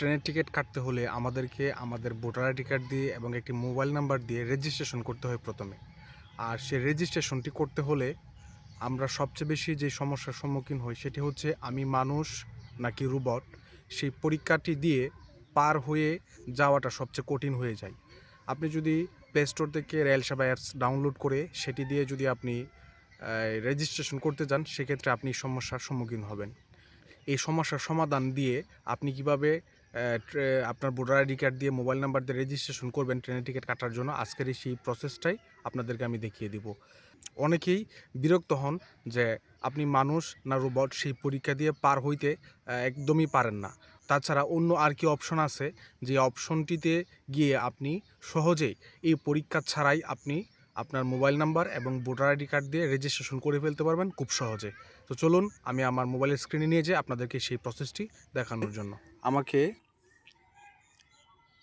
ট্রেনের টিকিট কাটতে হলে আমাদেরকে আমাদের ভোটার আইডি কার্ড দিয়ে এবং একটি মোবাইল নাম্বার দিয়ে রেজিস্ট্রেশন করতে হয় প্রথমে। আর সেই রেজিস্ট্রেশনটি করতে হলে আমরা সবচেয়ে বেশি যে সমস্যার সম্মুখীন হই সেটি হচ্ছে আমি মানুষ নাকি রোবট, সেই পরীক্ষাটি দিয়ে পার হয়ে যাওয়াটা সবচেয়ে কঠিন হয়ে যায়। আপনি যদি প্লে স্টোর থেকে রেলসেবা অ্যাপস ডাউনলোড করে সেটি দিয়ে যদি আপনি রেজিস্ট্রেশন করতে যান, সেক্ষেত্রে আপনি সমস্যার সম্মুখীন হবেন। এই সমস্যার সমাধান দিয়ে আপনি কিভাবে আপনার ভোটার আইডি কার্ড দিয়ে মোবাইল নাম্বার দিয়ে রেজিস্ট্রেশন করবেন ট্রেনের টিকিট কাটার জন্য, আজকের এই সেই প্রসেসটাই আপনাদেরকে আমি দেখিয়ে দিব। অনেকেই বিরক্ত হন যে আপনি মানুষ না রোবট, সেই পরীক্ষা দিয়ে পার হইতে একদমই পারেন না। তাছাড়া অন্য আর কি অপশন আছে, যে অপশনটিতে গিয়ে আপনি সহজেই এই পরীক্ষা ছাড়াই আপনি আপনার মোবাইল নাম্বার এবং ভোটার আইডি কার্ড দিয়ে রেজিস্ট্রেশন করে ফেলতে পারবেন খুব সহজে। তো চলুন আমি আমার মোবাইলের স্ক্রিনে নিয়ে যাই আপনাদেরকে সেই প্রসেসটি দেখানোর জন্য। আমাকে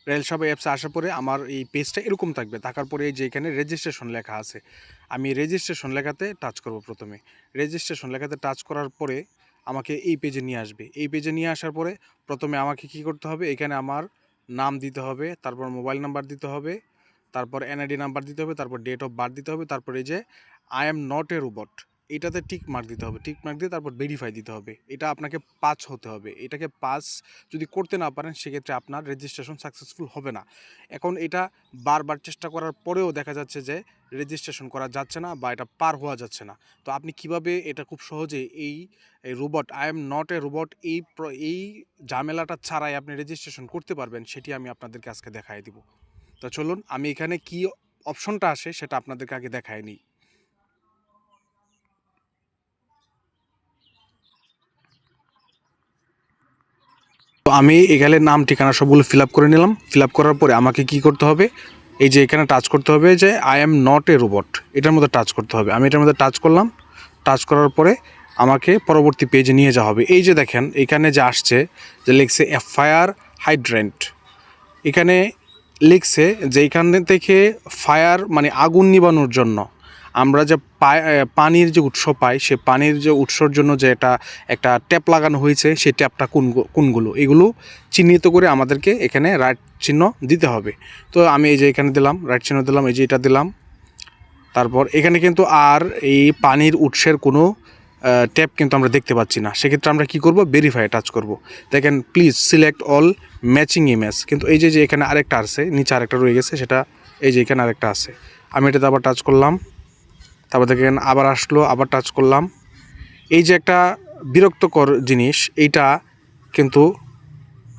রেলসেবা অ্যাপসে আসার পরে আমার এই পেজটা এরকম থাকবে, থাকার পরে যে এখানে রেজিস্ট্রেশন লেখা আছে, আমি রেজিস্ট্রেশন লেখাতে টাচ করব। প্রথমে রেজিস্ট্রেশন লেখাতে টাচ করার পরে আমাকে এই পেজে নিয়ে আসবে। এই পেজে নিয়ে আসার পরে প্রথমে আমাকে কি করতে হবে, এখানে আমার নাম দিতে হবে, তারপর মোবাইল নাম্বার দিতে হবে, তারপর এনআইডি নাম্বার দিতে হবে, তারপর ডেট অফ বার্থ দিতে হবে, তারপর এই যে I am not a robot এটাতে টিক মার্ক দিতে হবে। টিক মার্ক দিয়ে তারপর ভেরিফাই দিতে হবে। এটা আপনাকে 5 হতে হবে। এটাকে 5 যদি করতে না পারেন সেক্ষেত্রে আপনার রেজিস্ট্রেশন সাকসেসফুল হবে না। এখন এটা বারবার চেষ্টা করার পরেও দেখা যাচ্ছে যে রেজিস্ট্রেশন করা যাচ্ছে না বা এটা পার হওয়া যাচ্ছে না। তো আপনি কিভাবে এটা খুব সহজে এই robot I am not a robot এই ঝামেলাটা ছাড়াই আপনি রেজিস্ট্রেশন করতে পারবেন, সেটি আমি আপনাদেরকে আজকে দেখাই দিব। তো চলুন আমি এখানে কি অপশনটা আসে সেটা আপনাদেরকে আগে দেখাই নিই। তো আমি এখানে নাম ঠিকানা সবগুলো ফিল আপ করে নিলাম। ফিল আপ করার পরে আমাকে কি করতে হবে, এই যে এখানে টাচ করতে হবে যে I am not a robot, এটার মধ্যে টাচ করতে হবে। আমি এটার মধ্যে টাচ করলাম। টাচ করার পরে আমাকে পরবর্তী পেজে নিয়ে যাওয়া হবে। এই যে দেখেন এখানে যে আসছে যে লিখছে এ ফায়ার হাইড্রেন্ট, এখানে লিখছে যে এখান থেকে ফায়ার মানে আগুন নিবানোর জন্য আমরা যে পানির যে উৎস পাই, সে পানির যে উৎসর জন্য যে একটা ট্যাপ লাগানো হয়েছে, সেই ট্যাপটা কোনগুলো এগুলো চিহ্নিত করে আমাদেরকে এখানে রাইট চিহ্ন দিতে হবে। তো আমি এই যে এখানে দিলাম, রাইট চিহ্ন দিলাম, এই যে এটা দিলাম। তারপর এখানে কিন্তু আর এই পানির উৎসের কোনো ট্যাপ কিন্তু আমরা দেখতে পাচ্ছি না। সেক্ষেত্রে আমরা কি করব, ভেরিফাই টাচ করব। দেখেন please select all matching image, কিন্তু এই যে এখানে আরেকটা আছে, নিচে আরেকটা রয়ে গেছে, সেটা এই যে এখানে আরেকটা আছে। আমি এটাতে আবার টাচ করলাম। তারপর দেখেন আবার আসলো, আবার টাচ করলাম। এই যে একটা বিরক্তকর জিনিস, এইটা কিন্তু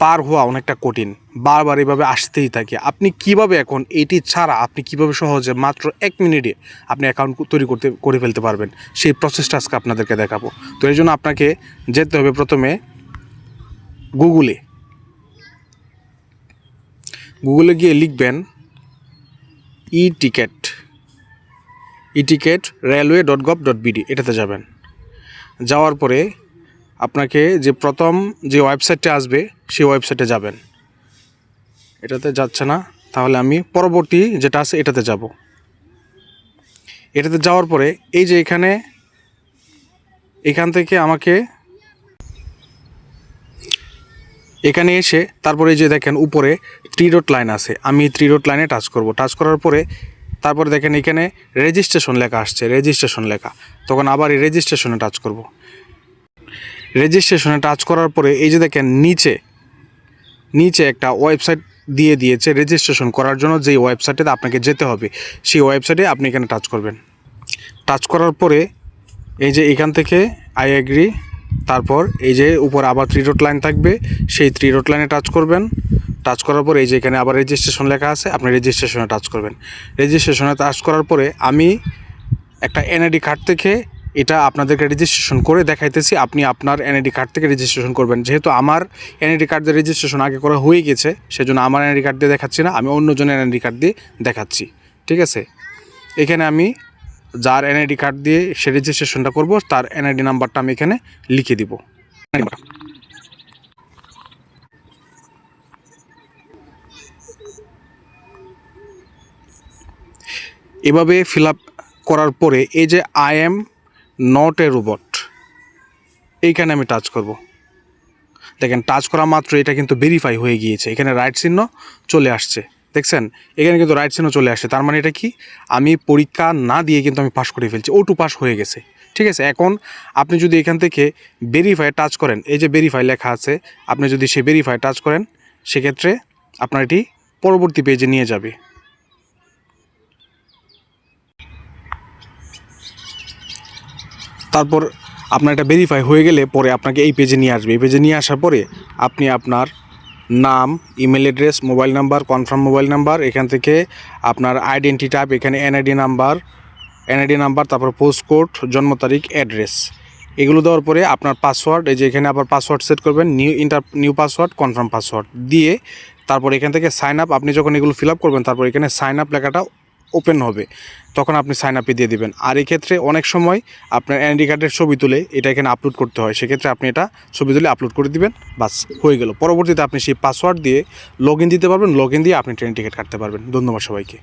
পার হওয়া অনেকটা কঠিন, বারবার এইভাবে আসতেই থাকে। আপনি কিভাবে এখন এটি ছাড়া আপনি কিভাবে সহজে মাত্র 1 মিনিটে আপনি অ্যাকাউন্ট তৈরি করে ফেলতে পারবেন, সেই প্রসেসটা আজকে আপনাদেরকে দেখাবো। তো এই জন্য আপনাকে যেতে হবে প্রথমে গুগলে গিয়ে লিখবেন ই টিকেট railway.gov.bd, এটাতে যাবেন। যাওয়ার পরে আপনাকে যে প্রথম যে ওয়েবসাইটটা আসবে সেই ওয়েবসাইটে যাবেন। এটাতে যাচ্ছে না, তাহলে আমি পরবর্তী যেটা আছে এটাতে যাব। এটাতে যাওয়ার পরে এই যে এখান থেকে আমাকে এখানে এসে তারপরে যে দেখেন উপরে 3 ডট লাইন আছে, আমি 3 ডট লাইনে টাচ করব। টাচ করার পরে তারপরে দেখেন এখানে রেজিস্ট্রেশন লেখা আসছে, রেজিস্ট্রেশন লেখা। তখন আবার এই রেজিস্ট্রেশনে টাচ করব। রেজিস্ট্রেশনে টাচ করার পরে এই যে দেখেন নিচে একটা ওয়েবসাইট দিয়ে দিয়েছে রেজিস্ট্রেশন করার জন্য, যেই ওয়েবসাইটে আপনাকে যেতে হবে সেই ওয়েবসাইটে আপনি এখানে টাচ করবেন। টাচ করার পরে এই যে এখান থেকে আই এগ্রি, তারপর এই যে উপর আবার 3 ডট লাইন থাকবে, সেই 3 ডট লাইনে টাচ করবেন। টাচ করার পরে এই যে এখানে আবার রেজিস্ট্রেশন লেখা আছে, আপনি রেজিস্ট্রেশনে টাচ করবেন। রেজিস্ট্রেশনে টাচ করার পরে আমি একটা এনআইডি কার্ড থেকে এটা আপনাদেরকে রেজিস্ট্রেশন করে দেখাইতেছি। আপনি আপনার এনআইডি কার্ড থেকে রেজিস্ট্রেশন করবেন। যেহেতু আমার এনআইডি কার্ড দিয়ে রেজিস্ট্রেশন আগে করা হয়ে গেছে, সেজন্য আমার এনআইডি কার্ড দিয়ে দেখাচ্ছি না, আমি অন্যজনের এনআইডি কার্ড দিয়ে দেখাচ্ছি। ঠিক আছে, এখানে আমি যার এনআইডি কার্ড দিয়ে সে রেজিস্ট্রেশনটা করব, তার এনআইডি নাম্বারটা আমি এখানে লিখে দিব। এভাবে ফিল আপ করার পরে এই যে I am not a robot, এইখানে আমি টাচ করব। দেখেন টাচ করা মাত্র এটা কিন্তু ভেরিফাই হয়ে গিয়েছে, এখানে রাইট চিহ্ন চলে আসছে, দেখছেন এখানে কিন্তু রাইট চিহ্ন চলে আসছে। তার মানে এটা কি, আমি পরীক্ষা না দিয়ে কিন্তু আমি পাস করে ফেলছি, O2 পাস হয়ে গেছে। ঠিক আছে, এখন আপনি যদি এখান থেকে ভেরিফাই টাচ করেন, এই যে ভেরিফাই লেখা আছে, আপনি যদি সেই ভেরিফাই টাচ করেন সেক্ষেত্রে আপনার এটি পরবর্তী পেজে নিয়ে যাবে। তারপর আপনার এটা ভেরিফাই হয়ে গেলে পরে আপনাকে এই পেজে নিয়ে আসবে। এই পেজে নিয়ে আসার পরে আপনি আপনার নাম, email address, mobile number, confirm mobile number, এখান থেকে আপনার আইডেন্টি টাইপ, এখানে এনআইডি নাম্বার, তারপর পোস্ট কোড, জন্ম তারিখ, অ্যাড্রেস, এগুলো দেওয়ার পরে আপনার পাসওয়ার্ড, এই যে এখানে আবার পাসওয়ার্ড সেট করবেন, নিউ পাসওয়ার্ড, কনফার্ম পাসওয়ার্ড দিয়ে তারপর এখান থেকে সাইন আপ, আপনি যখন এগুলো ফিল আপ করবেন তারপর এখানে সাইন আপ লেখাটা ওপেন হবে, তখন আপনি সাইন আপে দিয়ে দিবেন। আর এই ক্ষেত্রে অনেক সময় আপনার এনআইডি কার্ডের ছবি তুলে এটা এখানে আপলোড করতে হয়, সেক্ষেত্রে আপনি এটা ছবি তুলে আপলোড করে দিবেন, বাস হয়ে গেল। পরবর্তীতে আপনি সেই পাসওয়ার্ড দিয়ে লগ ইন দিতে পারবেন, লগ ইন দিয়ে আপনি ট্রেন টিকিট কাটতে পারবেন। ধন্যবাদ সবাইকে।